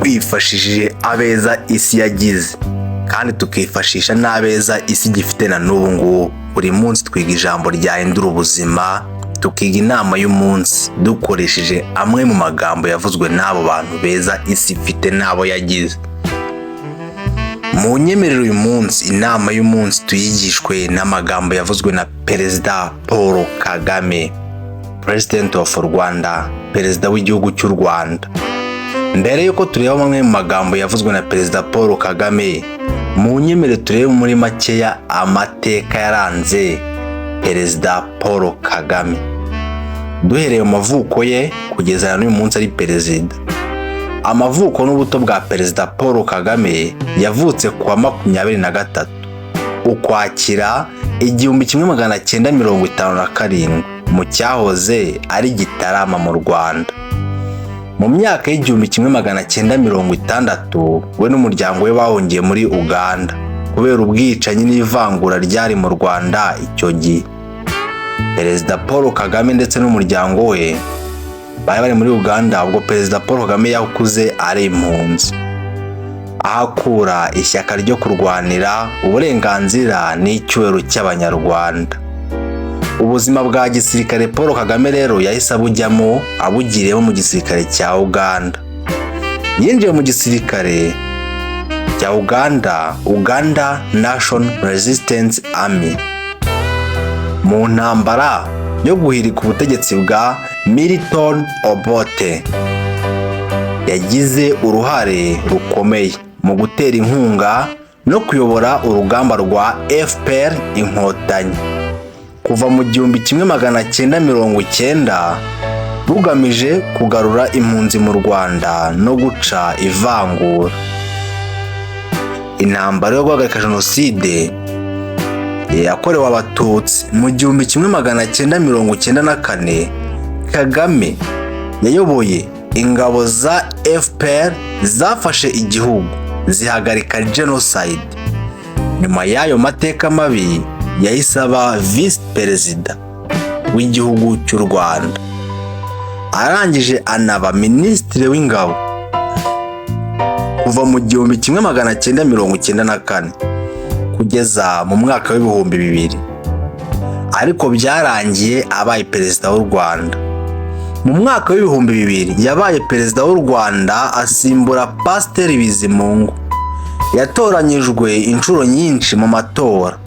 twifashishije abeza isi yagize kandi tukifashisha n'abeza isi gifite na n'ubu ngubu. Buri munsi twiga ijambo ryahindura ubuzima, tukiga inama y'umunsi dukoresheje amwe mu magambo yavuzwe n'abo bantu beza isi ifite n'abo yagize. Mu nyemerero uyu munsi inama y'umunsi tuyigishwe n'amagambo yavuzwe na Perezida Paul Kagame, President of Rwanda, Perezida w'igihugu cy'u Rwanda. Mbere yuko tureba amwe mu magambo yavuzwe na Perezida Paul Kagame, mu nyemerero turebe muri makeya amateka yaranze Perezida Paul Kagame. Duhereye mu mavuko ye kugeza n'uyu munsi ari perezida. Amavuko n'ubuto bwa Perezida Paul Kagame yavutse kuwa 23 Ukwakira 1957 mu cyahoze ari Gitarama mu Rwanda. Mu myaka y'1960 we n'umuryango we bahungiye muri Uganda kubera ubwicanyi n'ivangura ryari mu Rwanda icyo gihe. Perezida Paul Kagame ndetse n'umuryango we bari muri Uganda ubwo Perezida Paul Kagame yakuze ari impunzi, ahakura ishyaka ryo kurwanira uburenganzira n'icyubahiro cy'Abanyarwanda. Ubuzima bwa gisirikare Paul Kagame rero yahise abujyamo abugiriyemo mu gisirikare cya Uganda. Yinjiye mu gisirikare cya Uganda National Resistance Army mu ntambara yo guhirika ubutegetsi bwa Milton Obote. Yagize uruhare rukomeye mu gutera inkunga no kuyobora urugamba rwa FPR Inkotanyi kuva mu 1990 rugamije kugarura impunzi mu Rwanda no guca ivangura. Intambara yo guhagarika jenoside yakorewe Abatutsi mu 1994, Kagame yayoboye ingabo za FPR zafashe igihugu zihagarika genocide. Nyuma y'ayo mateka mabi yahise aba vice perezida w'igihugu cy'u Rwanda, arangije anaba minisitiri w'ingabo kuva mu 1994 kugeza mu mwaka w'2000, ariko byarangiye abaye perezida w'u Rwanda. Mu mwaka w'2000 yabaye perezida w'u Rwanda asimbura Pasiteri Bizimungu. Yatoranyijwe inshuro nyinshi mu matora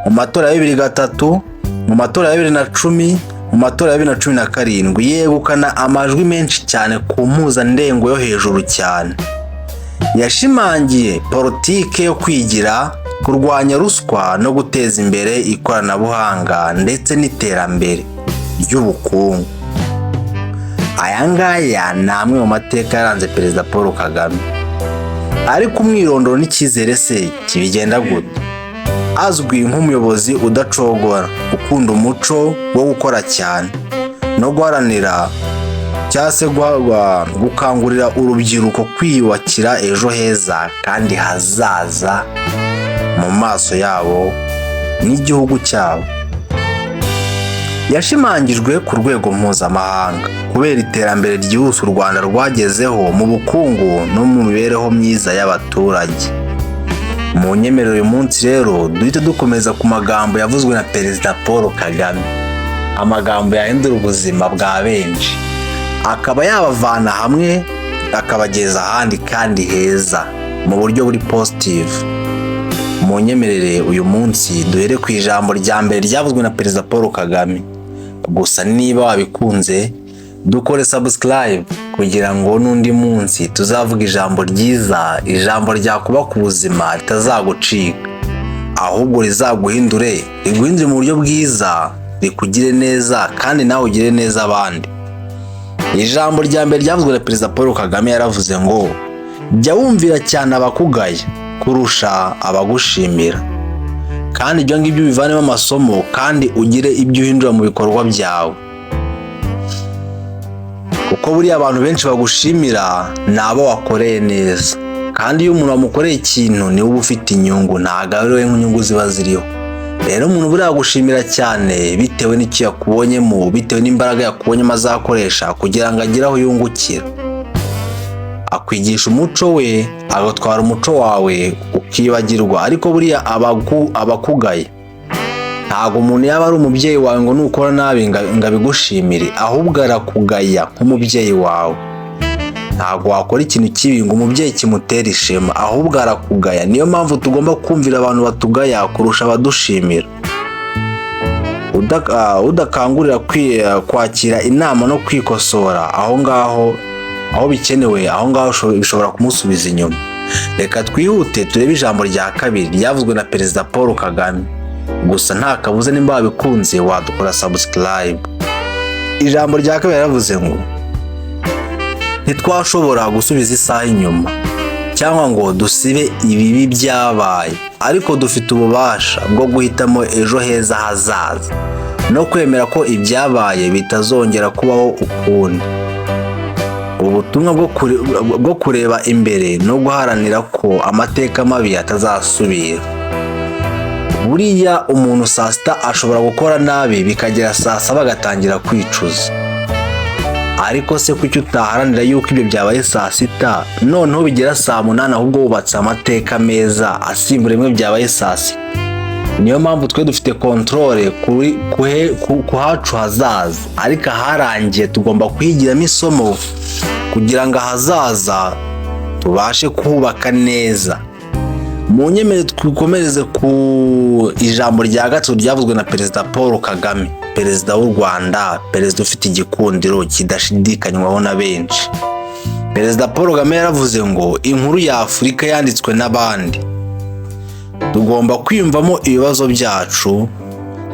ya 2003, mu matora ya 2010, mu matora ya 2017 yegukana amajwi menshi cyane ku mpuzandengo yo hejuru cyane. Yashimangiye politike yo kwigira, kurwanya ruswa no guteza imbere ikoranabuhanga ndetse n'iterambere ry'ubukungu. Aya ngaya ni amwe mu mateka yaranze Perezida Paul Kagame. Ariko umwirondoro n'icyizere se kibigenda gute? Azwi nk'umuyobozi udacogora, ukunda umuco wo gukora cyane no guharanira cyase gukangurira urubyiruko kwiyubakira ejo heza kandi hazaza mu maso yabo n'igihugu cyabo. Yashimangijwe ku rwego mpuzamahanga kubera iterambere ryihuse u Rwanda rwagezeho mu bukungu no mu mibereho myiza y'abaturage. Mu nyemerero uyu munsi rero duhita dukomeza ku magambo yavuzwe na Perezida Paul Kagame, amagambo yahindura ubuzima bwa benshi, akaba yabavana hamwe akabageza ahandi kandi heza mu buryo buri positive. Mu nyemerere uyu munsi duhere ku ijambo rya mbere ryavuzwe na Perezida Paul Kagame. Gusa niba wabikunze dukore subscribe kugira ngo n'undi munsi tuzavuga ijambo ryiza, ijambo rya kubaka ubuzima ritazagucika, ahubwo rizaguhindure, riguhindure mu buryo bwiza, rikugire neza kandi nawe ugire neza abandi. Ijambo rya mbere ryavuzwe na Perezida Paul Kagame yaravuze ngo jya wumvira cyane abakugaya kurusha abagushimira, kandi ibyo ngibyo bivanemo amasomo kandi ugire ibyo uhindura mu bikorwa byawe. Kuko buriya abantu benshi bagushimira nabo wakoreye neza, kandi iyo umuntu wamukoreye ikintu niwe uba ufite inyungu, ntabwo ari we nk'inyungu ziba ziriho. Rero umuntu buriya gushimira cyane bitewe n'icyo yakubonyemo, bitewe n'imbaraga yakubonyemo azakoresha kugira ngo agire aho yungukira. akwigisha umuco we, agatwara umuco wawe ukibagirwa. Ariko buriya abakugaye, ntabwo umuntu yaba ari umubyeyi wawe ngo nukora nabi ngo abigushimire, ahubwo arakugaya nk'umubyeyi wawe. Ntabwo wakora ikintu kibi ngo umubyeyi kimutere ishema, ahubwo arakugaya. Niyo mpamvu tugomba kumvira abantu batugaya kurusha abadushimira. Udakangurira kwakira inama no kwikosora aho bikenewe, aho ngaho bishobora kumusubiza inyuma. Reka twihute turebe ijambo rya kabiri ryavuzwe na Perezida Paul Kagame. Gusa nta kabuza nimba wabikunze wadukora subscribe. Ijambo rya kabiri yaravuze ngo ntitwashobora gusubiza isaha inyuma cyangwa ngo dusibe ibibi byabaye, ariko dufite ububasha bwo guhitamo ejo heza hazaza no kwemera ko ibyabaye bitazongera kubaho ukundi. Ubutumwa bwo kureba imbere no guharanira ko amateka mabi atazasubira. Buriya umuntu saa sita ashobora gukora nabi bikagera saa saba agatangira kwicuza. Ariko se kuki utaharanira yuko ibyo byabaye saa sita noneho bigera saa munani ahubwo wubatse amateka meza asimbura bimwe byabaye saa sita? Niyo mpamvu twe dufite controle ku hacu hazaza, ariko aharangiye tugomba kwigiramo isomo kugira ngo ahazaza tubashe kubaka neza. Mu nyemere twikomereze ku ijambo rya gatatu ryavuzwe na Perezida Paul Kagame, Perezida w'u Rwanda, Perezida ufite igikundiro kidashidikanywaho na benshi. Perezida Paul Kagame yaravuze ngo inkuru ya Afurika yanditswe n'abandi. Tugomba kwiyumvamo ibibazo byacu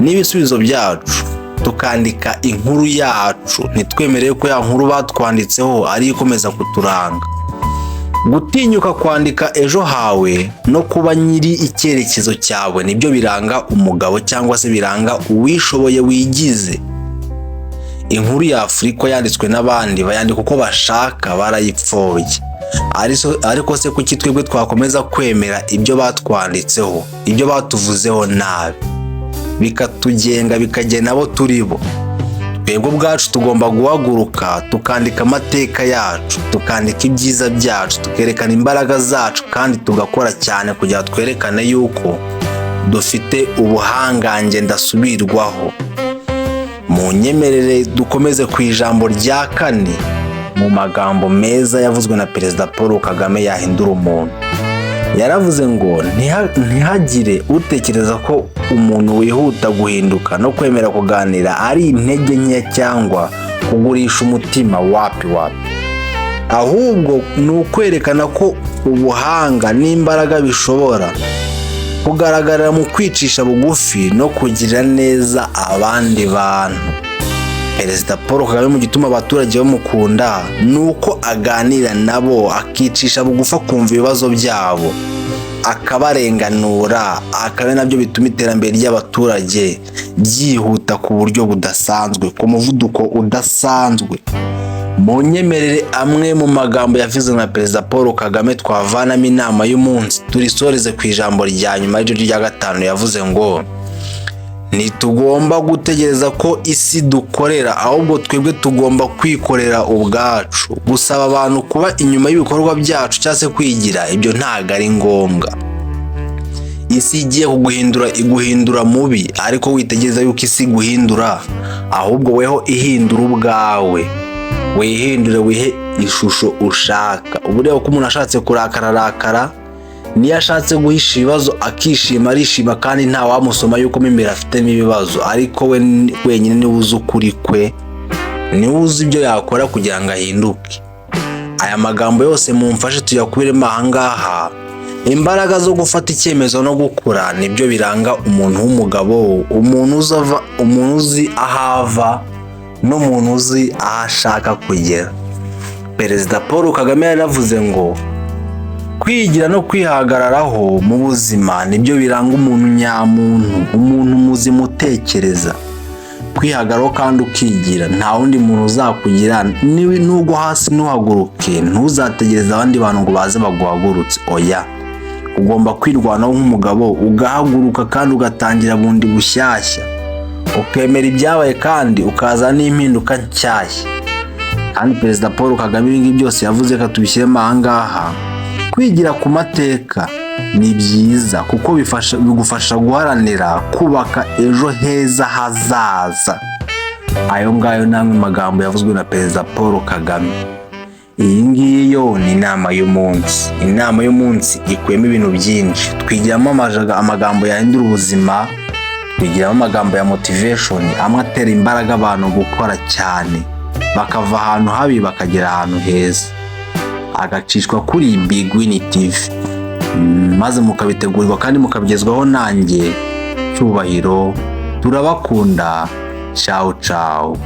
n'ibisubizo byacu, tukandika inkuru yacu, ntitwemereye ko ya nkuru batwanditseho ari ikomeza kuturanga. Gutinyuka kwandika ejo hawe no kuba nyiri icyerekezo cyawe nibyo biranga umugabo cyangwa se biranga uwishoboye wigize. Inkuru ya Afurika yanditswe n'abandi, bayandika uko bashaka, barayipfoye. Ariko se kuki twebwe twakomeza kwemera ibyo batwanditseho, ibyo batuvuzeho nabi, bikatugenga bikagena abo turi bo? Twebwe ubwacu tugomba guhaguruka tukandika amateka yacu, tukandika ibyiza byacu, tukerekana imbaraga zacu, kandi tugakora cyane kugira twerekane yuko dufite ubuhangange ndasubirwaho. Mu nyemerere dukomeze ku ijambo rya kane mu magambo meza yavuzwe na Perezida Paul Kagame yahindura umuntu. Yaravuze ngo ntihagire utekereza ko umuntu wihuta guhinduka no kwemera kuganira ari intege nke cyangwa kugurisha umutima wapi. Ahubwo ni ukwerekana ko ubuhanga n'imbaraga bishobora kugaragarira mu kwicisha bugufi no kugira neza abandi bantu. Perezida Paul Kagame mu gituma abaturage bamukunda nuko aganira nabo, akicisha bugufi, akumva ibibazo byabo, akabarenganura, akabe nabyo bituma iterambere ry'abaturage byihuta ku buryo budasanzwe, ku muvuduko udasanzwe. Mu nyemerere amwe mu magambo yavuzwe na Perezida Paul Kagame twavanamo inama y'umunsi, turisoreze ku ijambo rya nyuma ryo rya gatanu. Yavuze ngo ntitugomba gutegereza ko isi dukorera, ahubwo twebwe tugomba kwikorera ubwacu. Gusaba abantu kuba inyuma y'ibikorwa byacu cyangwa se kwigira, ibyo ntago ari ngombwa. Isi igiye iguhindura mubi, ariko witegereza yuko isi guhindura, ahubwo weho ihindura ubwawe. Wihindure, wihe ishusho ushaka. Ubu rero ko umuntu ashatse kurakara, niyo ashatse guhisha ibibazo akishima, arishima, kandi nta wamusoma yuko imbere afitemo ibibazo. Ariko we wenyine niwe uzi ukuri kwe, niwe uzi ibyo yakora kugira ngo ahinduke. Aya magambo yose mumfashe tuyakubiremo ahangaha. Imbaraga zo gufata icyemezo no gukura nibyo biranga umuntu w'umugabo, umuntu uzi ahava n'umuntu uzi aho ashaka kugera. Perezida Paul Kagame yaravuze ngo kwigira no kwihagararaho mu buzima nibyo biranga umuntu nyamuntu, umuntu muzima utekereza. Kwihagararaho kandi ukigira, nta wundi muntu uzakugira. Nubwo hasi ntuhaguruke, ntuzategereza abandi bantu ngo baze baguhagurutse. Oya, ugomba kwirwanaho nk'umugabo, ugahaguruka kandi ugatangira bundi bushyashya, ukemera ibyabaye kandi ukaza n'impinduka nshyashya. kandi Perezida Paul Kagame ibingibi byose yavuze ko tubishyiremo ahangaha. Kwigira ku mateka ni byiza kuko bigufasha guharanira kubaka ejo heza hazaza. Ayo ngayo namwe magambo yavuzwe na Perezida Paul Kagame. Iyi ngiyi yo ni inama y'umunsi. Inama y'umunsi ikuyemo ibintu byinshi. Twigiramo amagambo yahindura ubuzima, twigiramo amagambo ya motivation, amwe atera imbaraga abantu gukora cyane, bakava ahantu habi bakagera ahantu heza. Agacishwa kuri Big Win TV, maze mukabitegurirwa kandi mukabigezwaho nanjye Cyubahiro. Turabakunda. Ciao ciao.